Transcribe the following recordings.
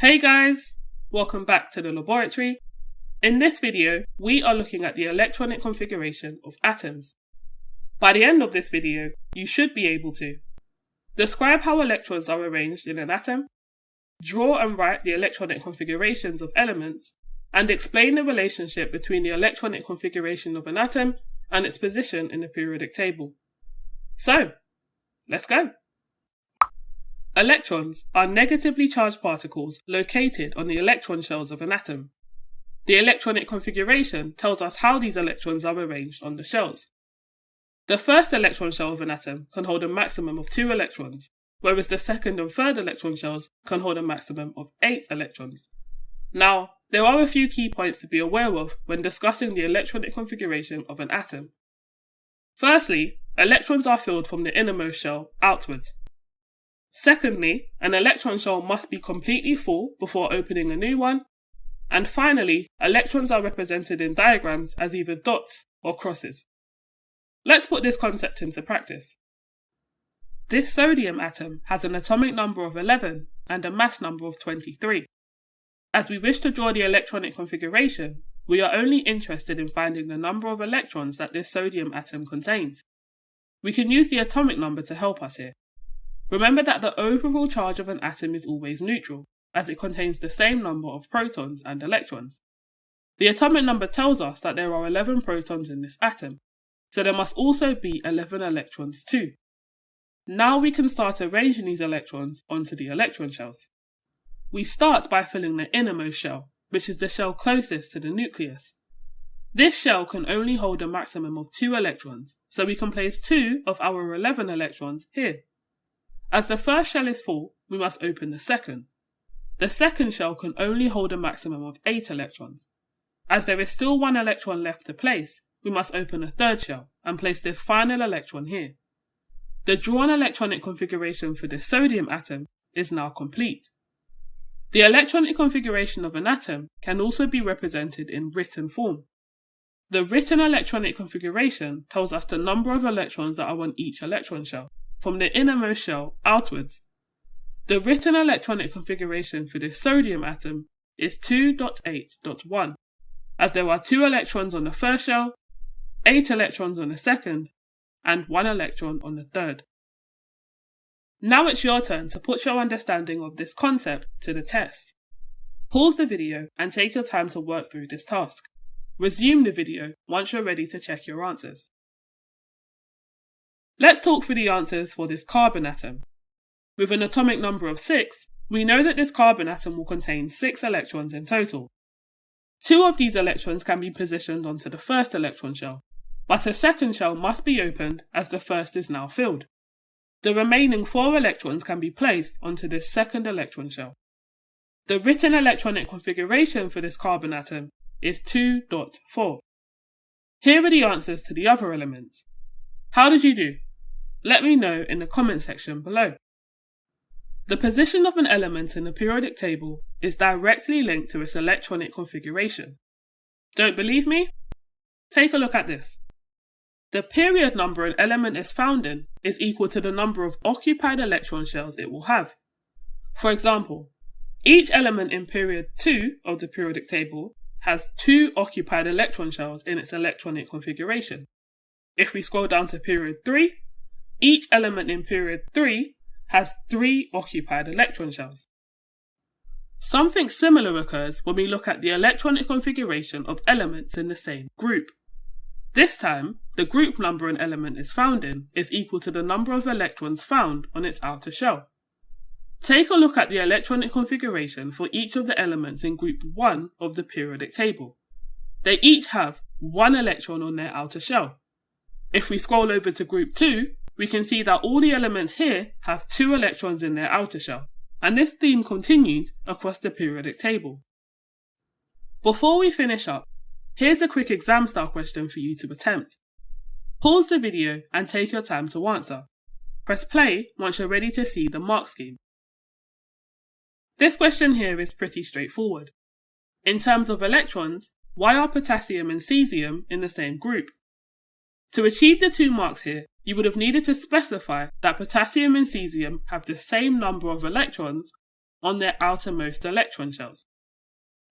Hey guys, welcome back to the laboratory. In this video, we are looking at the electronic configuration of atoms. By the end of this video, you should be able to describe how electrons are arranged in an atom, draw and write the electronic configurations of elements, and explain the relationship between the electronic configuration of an atom and its position in the periodic table. So, let's go! Electrons are negatively charged particles located on the electron shells of an atom. The electronic configuration tells us how these electrons are arranged on the shells. The first electron shell of an atom can hold a maximum of 2 electrons, whereas the second and third electron shells can hold a maximum of 8 electrons. Now, there are a few key points to be aware of when discussing the electronic configuration of an atom. Firstly, electrons are filled from the innermost shell outwards. Secondly, an electron shell must be completely full before opening a new one. And finally, electrons are represented in diagrams as either dots or crosses. Let's put this concept into practice. This sodium atom has an atomic number of 11 and a mass number of 23. As we wish to draw the electronic configuration, we are only interested in finding the number of electrons that this sodium atom contains. We can use the atomic number to help us here. Remember that the overall charge of an atom is always neutral, as it contains the same number of protons and electrons. The atomic number tells us that there are 11 protons in this atom, so there must also be 11 electrons too. Now we can start arranging these electrons onto the electron shells. We start by filling the innermost shell, which is the shell closest to the nucleus. This shell can only hold a maximum of 2 electrons, so we can place 2 of our 11 electrons here. As the first shell is full, we must open the second. The second shell can only hold a maximum of 8 electrons. As there is still 1 electron left to place, we must open a third shell and place this final electron here. The drawn electronic configuration for this sodium atom is now complete. The electronic configuration of an atom can also be represented in written form. The written electronic configuration tells us the number of electrons that are on each electron shell, from the innermost shell outwards. The written electronic configuration for this sodium atom is 2.8.1, as there are 2 electrons on the first shell, 8 electrons on the second, and 1 electron on the third. Now it's your turn to put your understanding of this concept to the test. Pause the video and take your time to work through this task. Resume the video once you're ready to check your answers. Let's talk through the answers for this carbon atom. With an atomic number of 6, we know that this carbon atom will contain 6 electrons in total. 2 of these electrons can be positioned onto the first electron shell, but a second shell must be opened as the first is now filled. The remaining 4 electrons can be placed onto this second electron shell. The written electronic configuration for this carbon atom is 2.4. Here are the answers to the other elements. How did you do? Let me know in the comment section below. The position of an element in the periodic table is directly linked to its electronic configuration. Don't believe me? Take a look at this. The period number an element is found in is equal to the number of occupied electron shells it will have. For example, each element in period 2 of the periodic table has 2 occupied electron shells in its electronic configuration. If we scroll down to period 3, each element in period 3 has 3 occupied electron shells. Something similar occurs when we look at the electronic configuration of elements in the same group. This time, the group number an element is found in is equal to the number of electrons found on its outer shell. Take a look at the electronic configuration for each of the elements in group 1 of the periodic table. They each have 1 electron on their outer shell. If we scroll over to group 2, we can see that all the elements here have 2 electrons in their outer shell, and this theme continues across the periodic table. Before we finish up, here's a quick exam style question for you to attempt. Pause the video and take your time to answer. Press play once you're ready to see the mark scheme. This question here is pretty straightforward. In terms of electrons, why are potassium and cesium in the same group? To achieve the 2 marks here, you would have needed to specify that potassium and cesium have the same number of electrons on their outermost electron shells.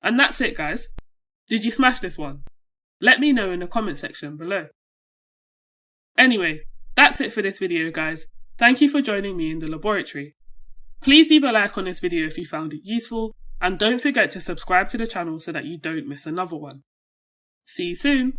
And that's it, guys. Did you smash this one? Let me know in the comment section below. Anyway, that's it for this video, guys. Thank you for joining me in the laboratory. Please leave a like on this video if you found it useful, and don't forget to subscribe to the channel so that you don't miss another one. See you soon!